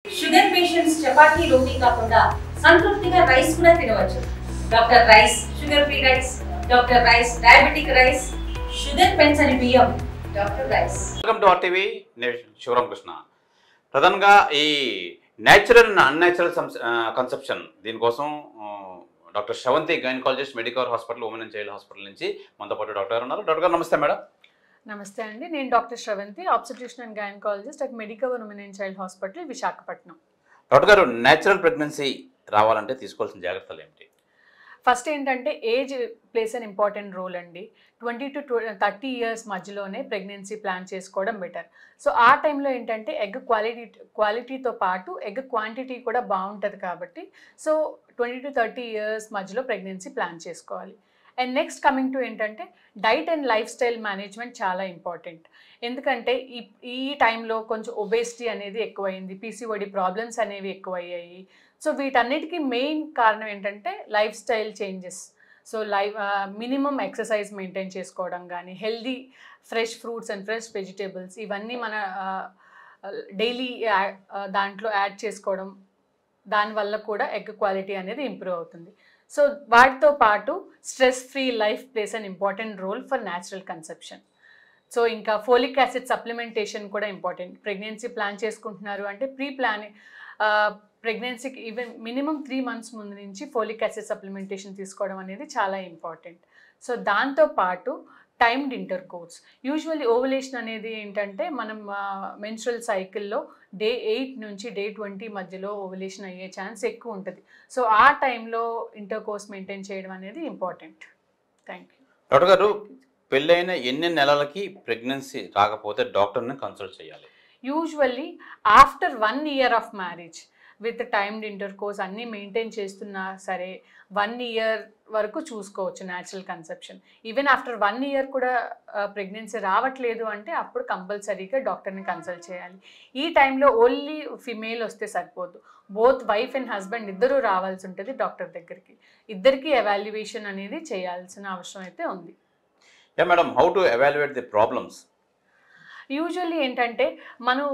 Sugar patients chapati రోటీ కాకుండా సంతృప్తిగా rice కూడా తినవచ్చు. Doctor rice, sugar free rice, doctor rice, diabetic rice, sugar పెంచని బియ్యం, doctor rice. Welcome to RTV. నేను శివరామకృష్ణ. ప్రధానంగా ఈ న్యాచురల్ అండ్ అన్యాచురల్ కన్సెప్షన్ దీనికోసం doctor Sravanthi gynaecologist, Medicover hospital, women and child hospital నుంచి మనతో పాటు డాక్టర్ గారు ఉన్నారు. డాక్టర్ గారు నమస్తే మేడం. నమస్తే అండి, నేను doctor Sravanthi, obstetrician and gynaecologist at Medicover women and child hospital, Visakhapatnam. Doctor గారు, న్యాచురల్ ప్రెగ్నెన్సీ రావాలంటే తీసుకోవాల్సిన జాగ్రత్తలు ఏమిటి? ఫస్ట్ ఏంటంటే age plays an important role అండి. 20 to 30 ఇయర్స్ మధ్యలోనే ప్రెగ్నెన్సీ ప్లాన్ చేసుకోవడం బెటర్. సో ఆ టైంలో ఏంటంటే ఎగ్ క్వాలిటీతో పాటు ఎగ్ క్వాంటిటీ కూడా బాగుంటుంది కాబట్టి సో 20 to 30 ఇయర్స్ మధ్యలో ప్రెగ్నెన్సీ ప్లాన్ చేసుకోవాలి. అండ్ నెక్స్ట్ కమింగ్ టు ఏంటంటే diet and life style management చాలా ఇంపార్టెంట్. ఎందుకంటే ఈ టైంలో కొంచెం ఒబేసిటీ అనేది ఎక్కువైంది, పీసీఓడి ప్రాబ్లమ్స్ అనేవి ఎక్కువయ్యాయి. సో వీటన్నిటికీ మెయిన్ కారణం ఏంటంటే lifestyle changes. So minimum exercise maintain చేసుకోవడం కానీ, healthy fresh fruits and fresh vegetables ఇవన్నీ మన డైలీ దాంట్లో యాడ్ చేసుకోవడం, దానివల్ల కూడా ఎగ్ క్వాలిటీ అనేది ఇంప్రూవ్ అవుతుంది. సో వాటితో పాటు stress free life plays an important role for natural conception. So ఇంకా ఫోలిక్ యాసిడ్ సప్లిమెంటేషన్ కూడా ఇంపార్టెంట్. ప్రెగ్నెన్సీ ప్లాన్ చేసుకుంటున్నారు అంటే ప్రెగ్నెన్సీకి ఈవెన్ మినిమం 3 months ముందు నుంచి ఫోలిక్ యాసిడ్ సప్లిమెంటేషన్ తీసుకోవడం అనేది చాలా ఇంపార్టెంట్. సో దాంతోపాటు timed inter course. Usually ovulation అనేది ఏంటంటే మనం మెన్స్ట్రల్ సైకిల్లో డే 8 నుంచి డే 20 మధ్యలో ఓవులేషన్ అయ్యే ఛాన్స్ ఎక్కువ ఉంటుంది. సో ఆ టైంలో ఇంటర్ కోర్స్ మెయింటైన్ చేయడం అనేది ఇంపార్టెంట్. Thank you. డాక్టర్ గారు, పెళ్ళైన ఎన్ని నెలలకి ప్రెగ్నెన్సీ రాకపోతే డాక్టర్ని కన్సల్ట్ చేయాలి? Usually after 1 year of marriage with timed intercourse అన్నీ మెయింటైన్ చేస్తున్నా సరే 1 year వరకు చూసుకోవచ్చు natural conception. Even after 1 year కూడా ప్రెగ్నెన్సీ రావట్లేదు అంటే అప్పుడు కంపల్సరీగా డాక్టర్ని కన్సల్ట్ చేయాలి. ఈ టైంలో ఓన్లీ ఫిమేల్ వస్తే సరిపోదు, బోత్ వైఫ్ అండ్ హస్బెండ్ ఇద్దరూ రావాల్సి ఉంటుంది డాక్టర్ దగ్గరికి. ఇద్దరికి ఎవాల్యుయేషన్ అనేది చేయాల్సిన అవసరం అయితే ఉంది. Yeah madam, how to evaluate the problems? Usually ఏంటంటే మనం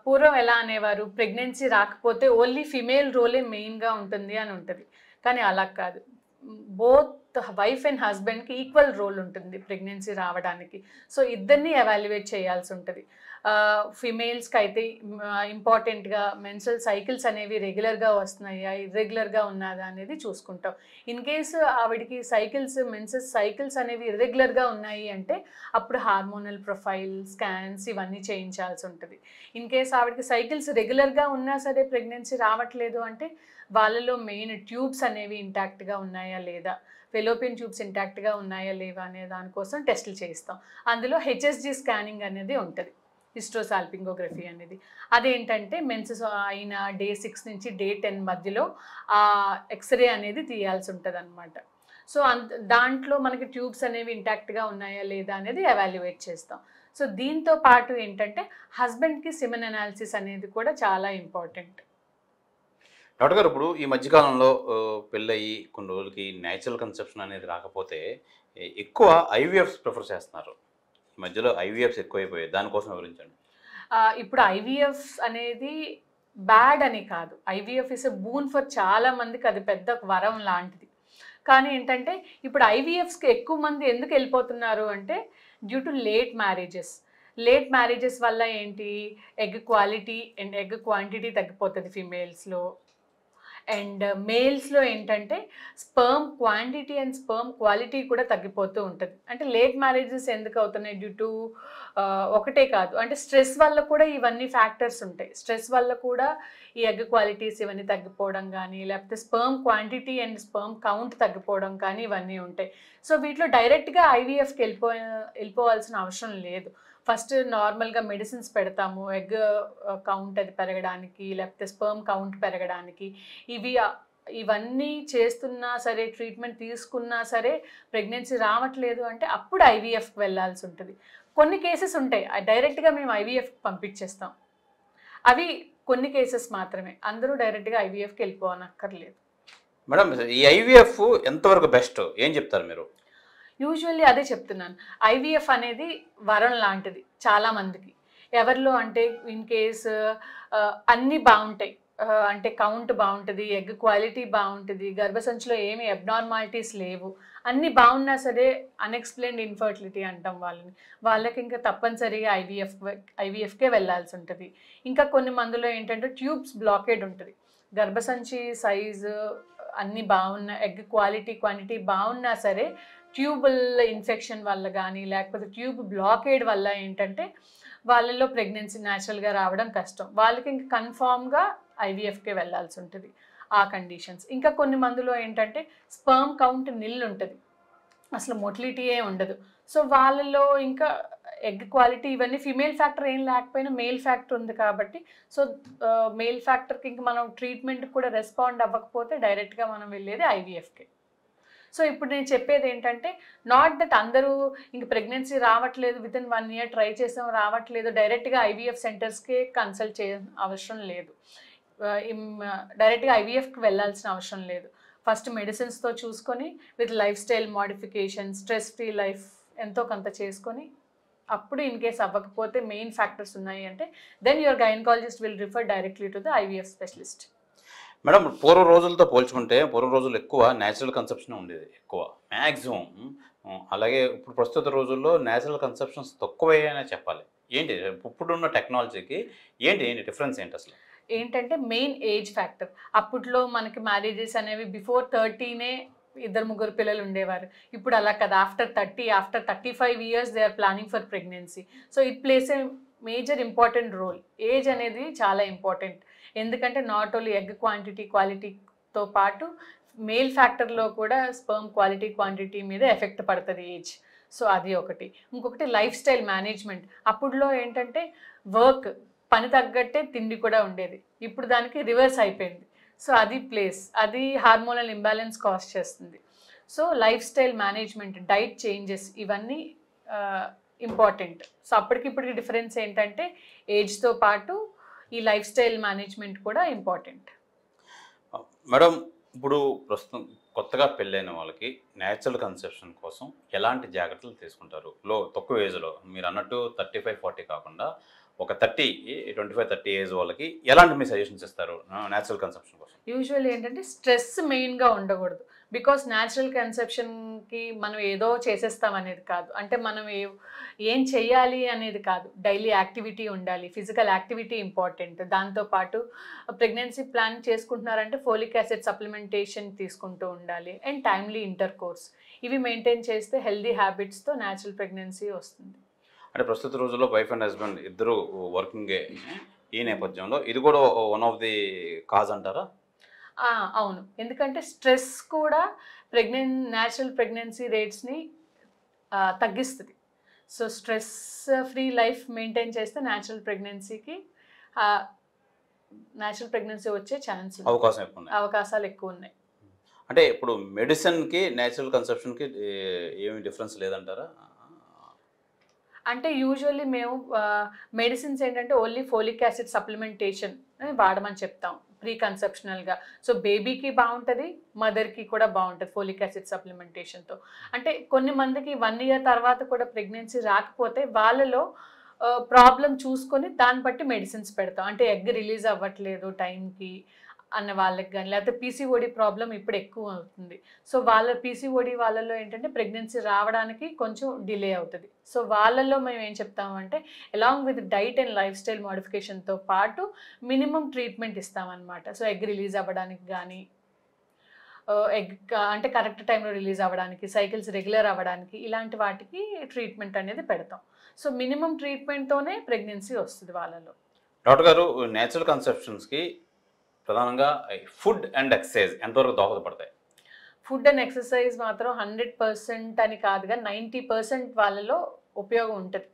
పూర్వం ఎలా అనేవారు, ప్రెగ్నెన్సీ రాకపోతే ఓన్లీ ఫిమేల్ రోలే మెయిన్గా ఉంటుంది అని ఉంటుంది. కానీ అలా కాదు, బోత్ వైఫ్ అండ్ హస్బెండ్కి ఈక్వల్ రోల్ ఉంటుంది ప్రెగ్నెన్సీ రావడానికి. సో ఇద్దరిని ఎవాల్యుయేట్ చేయాల్సి ఉంటుంది. ఫిమేల్స్కి అయితే ఇంపార్టెంట్గా మెన్స్ట్రల్ సైకిల్స్ అనేవి రెగ్యులర్గా వస్తున్నాయా, ఇర్రెగ్యులర్గా ఉన్నదా అనేది చూసుకుంటాం. ఇన్ కేసు ఆవిడికి మెన్సెస్ సైకిల్స్ అనేవి ఇర్రెగ్యులర్గా ఉన్నాయి అంటే అప్పుడు హార్మోనల్ ప్రొఫైల్ స్కాన్స్ ఇవన్నీ చేయించాల్సి ఉంటుంది. ఇన్ కేసు ఆవిడకి సైకిల్స్ రెగ్యులర్గా ఉన్నా సరే ప్రెగ్నెన్సీ రావట్లేదు అంటే వాళ్ళలో మెయిన్ ట్యూబ్స్ అనేవి ఇంటాక్ట్గా ఉన్నాయా లేదా, ఫెలోపియన్ ట్యూబ్స్ ఇంటాక్ట్గా ఉన్నాయా లేవా అనే దానికోసం టెస్టులు చేయిస్తాం. అందులో హెచ్ఎస్జి స్కానింగ్ అనేది ఉంటుంది, హిస్ట్రోసాల్పింగోగ్రఫీ అనేది. అదేంటంటే మెన్సెస్ అయిన డే 6 నుంచి డే 10 మధ్యలో ఆ ఎక్స్రే అనేది తీయాల్సి ఉంటుంది అనమాట. సో దాంట్లో మనకి ట్యూబ్స్ అనేవి ఇంటాక్ట్గా ఉన్నాయా లేదా అనేది ఎవాల్యుయేట్ చేస్తాం. సో దీంతో పాటు ఏంటంటే హస్బెండ్కి సిమెన్ అనాలిసిస్ అనేది కూడా చాలా ఇంపార్టెంట్. డాక్టర్ గారు, ఇప్పుడు ఈ మధ్యకాలంలో పెళ్ళయి కొన్ని రోజులకి న్యాచురల్ కన్సెప్షన్ అనేది రాకపోతే ఎక్కువ ఐవీఎఫ్స్ ప్రిఫర్ చేస్తున్నారు. ఈ మధ్యలో ఐవీఎఫ్స్ ఎక్కువైపోయాయి, దానికోసం వివరించండి. ఇప్పుడు ఐవీఎఫ్ అనేది బ్యాడ్ అని కాదు, IVF is a boon for చాలా మందికి, అది పెద్ద వరం లాంటిది. కానీ ఏంటంటే ఇప్పుడు ఐవీఎఫ్స్కి ఎక్కువ మంది ఎందుకు వెళ్ళిపోతున్నారు అంటే డ్యూ టు లేట్ మ్యారేజెస్ వల్ల ఏంటి, egg quality and egg quantity తగ్గిపోతుంది ఫిమేల్స్లో. అండ్ మేల్స్లో ఏంటంటే sperm quantity and sperm quality కూడా తగ్గిపోతూ ఉంటుంది. అంటే లేట్ మ్యారేజెస్ ఎందుకు అవుతున్నాయి, డ్యూ టు ఒకటే కాదు, అంటే స్ట్రెస్ వల్ల కూడా ఇవన్నీ ఫ్యాక్టర్స్ ఉంటాయి. స్ట్రెస్ వల్ల కూడా ఈ ఎగ్ క్వాలిటీస్ ఇవన్నీ తగ్గిపోవడం కానీ, లేకపోతే sperm quantity and sperm count తగ్గిపోవడం కానీ ఇవన్నీ ఉంటాయి. సో వీటిలో డైరెక్ట్గా ఐవీఎఫ్కి వెళ్ళిపోవాల్సిన అవసరం లేదు. ఫస్ట్ నార్మల్గా మెడిసిన్స్ పెడతాము ఎగ్ కౌంట్ అది పెరగడానికి, లేకపోతే స్పర్మ్ కౌంట్ పెరగడానికి. ఇవన్నీ చేస్తున్నా సరే, ట్రీట్మెంట్ తీసుకున్నా సరే ప్రెగ్నెన్సీ రావట్లేదు అంటే అప్పుడు ఐవీఎఫ్కి వెళ్ళాల్సి ఉంటుంది. కొన్ని కేసెస్ ఉంటాయి డైరెక్ట్గా మేము ఐవీఎఫ్కి పంపించేస్తాం, అవి కొన్ని కేసెస్ మాత్రమే, అందరూ డైరెక్ట్గా ఐవీఎఫ్కి వెళ్ళిపోనక్కర్లేదు. మేడం, ఈ ఐవీఎఫ్ ఎంతవరకు బెస్ట్, ఏం చెప్తారు మీరు? యూజువల్లీ అదే చెప్తున్నాను, ఐవీఎఫ్ అనేది వరం లాంటిది చాలా మందికి. ఎవరిలో అంటే ఇన్ కేస్ అన్నీ బాగుంటాయి, అంటే కౌంట్ బాగుంటుంది, ఎగ్ క్వాలిటీ బాగుంటుంది, గర్భసంచిలో ఏమి అబ్నార్మాలిటీస్ లేవు, అన్నీ బాగున్నా సరే అన్ఎక్స్ప్లెయిన్డ్ ఇన్ఫర్టిలిటీ అంటాం వాళ్ళకి ఇంకా తప్పనిసరిగా ఐవీఎఫ్కే వెళ్ళాల్సి ఉంటుంది. ఇంకా కొన్ని మందులో ఏంటంటే ట్యూబ్స్ బ్లాకేడ్ ఉంటుంది, గర్భసంచి సైజు అన్నీ బాగున్నా, ఎగ్ క్వాలిటీ క్వాంటిటీ బాగున్నా సరే ట్యూబుల్ ఇన్ఫెక్షన్ వల్ల కానీ లేకపోతే ట్యూబ్ బ్లాకేడ్ వల్ల ఏంటంటే వాళ్ళలో ప్రెగ్నెన్సీ న్యాచురల్గా రావడం కష్టం, వాళ్ళకి ఇంకా కన్ఫామ్గా ఐవీఎఫ్కే వెళ్ళాల్సి ఉంటుంది ఆ కండిషన్స్. ఇంకా కొన్ని మందులో ఏంటంటే స్పర్మ్ కౌంట్ నిల్ ఉంటుంది, అసలు మొటిలిటీయే ఉండదు. సో వాళ్ళలో ఇంకా ఎగ్ క్వాలిటీ ఇవన్నీ ఫిమేల్ ఫ్యాక్టర్ ఏం లేకపోయినా మేల్ ఫ్యాక్టర్ ఉంది కాబట్టి, సో మేల్ ఫ్యాక్టర్కి ఇంక మనం ట్రీట్మెంట్ కూడా రెస్పాండ్ అవ్వకపోతే డైరెక్ట్గా మనం వెళ్ళేది ఐవీఎఫ్కే. సో ఇప్పుడు నేను చెప్పేది ఏంటంటే నాట్ దట్ అందరూ ఇంక ప్రెగ్నెన్సీ రావట్లేదు విత్ ఇన్ 1 year ట్రై చేసాం రావట్లేదు డైరెక్ట్గా ఐవీఎఫ్ సెంటర్స్కే కన్సల్ట్ చేయాల్సిన అవసరం లేదు, డైరెక్ట్గా ఐవీఎఫ్కి వెళ్ళాల్సిన అవసరం లేదు. ఫస్ట్ మెడిసిన్స్తో చూసుకొని with lifestyle modification, stress free life ఎంతో కొంత చేసుకొని అప్పుడు ఇన్ కేస్ అవ్వకపోతే మెయిన్ ఫ్యాక్టర్స్ ఉన్నాయి అంటే then your gynaecologist will refer directly to the IVF specialist. Madam పూర్వ రోజులతో పోల్చుకుంటే పూర్వ రోజులు ఎక్కువ న్యాచురల్ కన్సెప్షన్ ఉండేది ఎక్కువ మ్యాక్సిమం, అలాగే ఇప్పుడు ప్రస్తుత రోజుల్లో న్యాచురల్ కన్సెప్షన్స్ తక్కువయ్యాయనే చెప్పాలి. ఏంటి ఇప్పుడున్న టెక్నాలజీకి ఏంటి డిఫరెన్స్ ఏంటి అసలు? ఏంటంటే మెయిన్ ఏజ్ ఫ్యాక్టర్. అప్పట్లో మనకి మ్యారేజెస్ అనేవి బిఫోర్ 30నే 2-3 పిల్లలు ఉండేవారు, ఇప్పుడు అలా కదా after 30 after 35 years they are planning for pregnancy. So it plays a major important role. Age అనేది చాలా ఇంపార్టెంట్, ఎందుకంటే నాట్ ఓన్లీ ఎగ్ క్వాలిటీతో పాటు మేల్ ఫ్యాక్టర్లో కూడా స్పర్మ్ క్వాలిటీ క్వాంటిటీ మీద ఎఫెక్ట్ పడుతుంది ఏజ్. సో అది ఒకటి. ఇంకొకటి లైఫ్ స్టైల్ మేనేజ్మెంట్. అప్పుడులో ఏంటంటే వర్క్ పని తగ్గట్టే తిండి కూడా ఉండేది, ఇప్పుడు దానికి రివర్స్ అయిపోయింది. సో అది హార్మోనల్ ఇంబ్యాలెన్స్ కాజ్ చేస్తుంది. So life style management, diet changes ఇవన్నీ ఇంపార్టెంట్. సో అప్పటికిప్పటికి డిఫరెన్స్ ఏంటంటే ఏజ్తో పాటు ఈ లైఫ్ స్టైల్ మేనేజ్మెంట్ కూడా ఇంపార్టెంట్. మేడం ఇప్పుడు ప్రస్తుతం కొత్తగా పెళ్ళైన వాళ్ళకి న్యాచురల్ కన్సెప్షన్ కోసం ఎలాంటి జాగ్రత్తలు తీసుకుంటారు? తక్కువ ఏజ్లో మీరు అన్నట్టు 35-40 కాకుండా ఒక 25-30 ఏజ్ వాళ్ళకి ఎలాంటి మీ సజెషన్స్ ఇస్తారు న్యాచురల్ కన్సెప్షన్ కోసం? యూజువల్లీ ఏంటంటే స్ట్రెస్ మెయిన్గా ఉండకూడదు, బికాస్ న్యాచురల్ కన్సెప్షన్కి మనం ఏదో చేసేస్తాం అనేది కాదు, అంటే మనం ఏం చెయ్యాలి అనేది కాదు, డైలీ యాక్టివిటీ ఉండాలి, ఫిజికల్ యాక్టివిటీ ఇంపార్టెంట్. దాంతోపాటు ప్రెగ్నెన్సీ ప్లాన్ చేసుకుంటున్నారంటే ఫోలిక్ యాసిడ్ సప్లిమెంటేషన్ తీసుకుంటూ ఉండాలి అండ్ టైమ్లీ ఇంటర్ కోర్స్. ఇవి మెయింటైన్ చేస్తే హెల్దీ హ్యాబిట్స్తో న్యాచురల్ ప్రెగ్నెన్సీ వస్తుంది. అంటే ప్రస్తుత రోజుల్లో వైఫ్ అండ్ హస్బెండ్ ఇద్దరు వర్కింగే, ఈ నేపథ్యంలో ఇది కూడా వన్ ఆఫ్ ది కాజ్ అంటారా? అవును, ఎందుకంటే స్ట్రెస్ కూడా న్యాచురల్ ప్రెగ్నెన్సీ రేట్స్ని తగ్గిస్తుంది. So stress free life maintain చేస్తే న్యాచురల్ ప్రెగ్నెన్సీ వచ్చే అవకాశాలు ఎక్కువ ఉన్నాయి. అంటే ఇప్పుడు మెడిసిన్కి న్యాచురల్ కన్సెప్షన్కి ఏమి డిఫరెన్స్ లేదంటారా? అంటే యూజువల్లీ మేము మెడిసిన్స్ ఏంటంటే ఓన్లీ ఫోలిక్ యాసిడ్ సప్లిమెంటేషన్ వాడమని చెప్తాం ప్రీ కన్సెప్షనల్గా. సో బేబీకి బాగుంటుంది, మదర్కి కూడా బాగుంటుంది ఫోలిక్ యాసిడ్ సప్లిమెంటేషన్తో. అంటే కొన్ని మందికి 1 year తర్వాత కూడా ప్రెగ్నెన్సీ రాకపోతే వాళ్ళలో ప్రాబ్లం చూసుకొని దాన్ని బట్టి మెడిసిన్స్ పెడతాం. అంటే ఎగ్ రిలీజ్ అవ్వట్లేదు టైంకి అన్న వాళ్ళకి కానీ, లేకపోతే పీసీఓడి ప్రాబ్లం ఇప్పుడు ఎక్కువ అవుతుంది. సో పీసీఓడి వాళ్ళలో ఏంటంటే ప్రెగ్నెన్సీ రావడానికి కొంచెం డిలే అవుతుంది. సో వాళ్ళల్లో మేము ఏం చెప్తామంటే along with diet and lifestyle మోడిఫికేషన్తో పాటు మినిమం ట్రీట్మెంట్ ఇస్తామన్నమాట. సో ఎగ్ రిలీజ్ అవ్వడానికి కానీ, అంటే కరెక్ట్ టైంలో రిలీజ్ అవ్వడానికి, సైకిల్స్ రెగ్యులర్ అవ్వడానికి, ఇలాంటి వాటికి ట్రీట్మెంట్ అనేది పెడతాం. సో మినిమం ట్రీట్మెంట్తోనే ప్రెగ్నెన్సీ వస్తుంది వాళ్ళలో. డాక్టర్ గారు, నేచురల్ కన్సెప్షన్స్కి ప్రధానంగా ఫుడ్ అండ్ ఎక్సర్సైజ్ ఎంతవరకు దోహదపడతాయి? ఫుడ్ అండ్ ఎక్సర్సైజ్ మాత్రం 100% అని కాదుగా 90% వాళ్ళలో ఉపయోగం ఉంటుంది.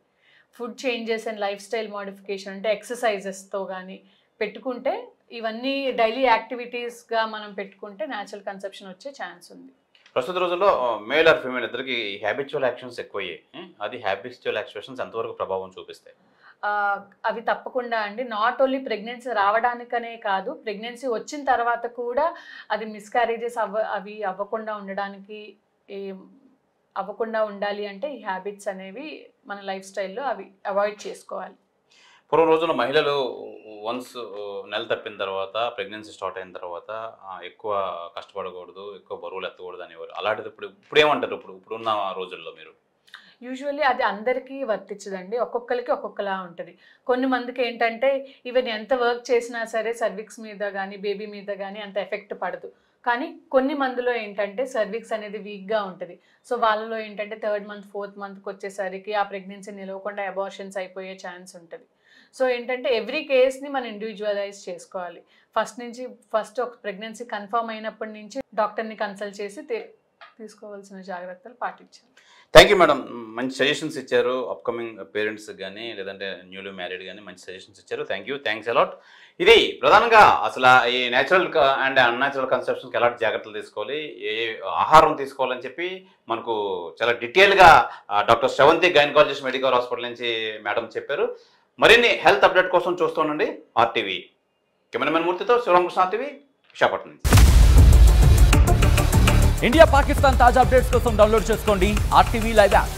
Food changes and lifestyle modification అంటే ఎక్సర్సైజెస్తో కానీ పెట్టుకుంటే, ఇవన్నీ డైలీ యాక్టివిటీస్గా మనం పెట్టుకుంటే న్యాచురల్ కన్సెప్షన్ వచ్చే ఛాన్స్ ఉంది. ప్రస్తుత రోజుల్లో మేల్ ఆర్ ఫీమేల్ ఇద్దరికి హ్యాబిచువల్ యాక్షన్స్ ఎక్కువయ్యాయి. అది హ్యాబిచువల్ యాక్షన్స్ ఎంతవరకు ప్రభావం చూపిస్తాయి? అవి తప్పకుండా అండి. నాట్ ఓన్లీ ప్రెగ్నెన్సీ రావడానికనే కాదు, ప్రెగ్నెన్సీ వచ్చిన తర్వాత కూడా అది మిస్క్యారేజెస్ అవి అవ్వకుండా ఉండాలి అంటే ఈ హ్యాబిట్స్ అనేవి మన లైఫ్ స్టైల్లో అవి అవాయిడ్ చేసుకోవాలి. పూర్వం రోజున మహిళలు వన్స్ నెల తప్పిన తర్వాత ప్రెగ్నెన్సీ స్టార్ట్ అయిన తర్వాత ఎక్కువ కష్టపడకూడదు, ఎక్కువ బరువులు ఎత్తకూడదు అనేవారు. అలాంటిది ఇప్పుడు ఏమంటారు? ఇప్పుడున్న రోజుల్లో మీరు? యూజువల్లీ అది అందరికీ వర్తించదండి, ఒక్కొక్కరికి ఒక్కొక్కలా ఉంటుంది. కొన్ని మందికి ఏంటంటే ఈవెన్ ఎంత వర్క్ చేసినా సరే సర్విక్స్ మీద కానీ బేబీ మీద కానీ అంత ఎఫెక్ట్ పడదు. కానీ కొన్ని మందిలో ఏంటంటే సర్విక్స్ అనేది వీక్గా ఉంటుంది. సో వాళ్ళలో ఏంటంటే 3rd మంత్ 4th మంత్కి వచ్చేసరికి ఆ ప్రెగ్నెన్సీ నిలవకుండా అబార్షన్స్ అయిపోయే ఛాన్స్ ఉంటుంది. సో ఏంటంటే ఎవ్రీ కేస్ని మనం ఇండివిజువలైజ్ చేసుకోవాలి. ఫస్ట్ ఒక ప్రెగ్నెన్సీ కన్ఫర్మ్ అయినప్పటి నుంచి డాక్టర్ని కన్సల్ట్ చేసి తీసుకోవాల్సిన జాగ్రత్తలు పాటించాలి. థ్యాంక్ యూ మేడం, మంచి సజెషన్స్ ఇచ్చారు. అప్కమింగ్ పేరెంట్స్ కానీ లేదంటే న్యూలీ మ్యారీడ్ కానీ మంచి సజెషన్స్ ఇచ్చారు. Thanks a lot. ఇది ప్రధానంగా అసలు ఈ న్యాచురల్ అండ్ అన్యాచురల్ కన్సెప్షన్స్కి ఎలాంటి జాగ్రత్తలు తీసుకోవాలి, ఏ ఆహారం తీసుకోవాలని చెప్పి మనకు చాలా డీటెయిల్గా doctor Sravanthi gynaecologist medical hospital నుంచి మేడం చెప్పారు. మరిన్ని హెల్త్ అప్డేట్ కోసం చూస్తూ ఉండండి ఆర్టీవీ. కెమెరామెన్ మూర్తితో శివరామకృష్ణ, ఆర్టీవీ, విశాఖపట్నం నుంచి. ఇండియా పాకిస్తాన్ తాజా అప్డేట్స్ కోసం డౌన్లోడ్ చేసుకోండి RTV లైవ్ యాప్.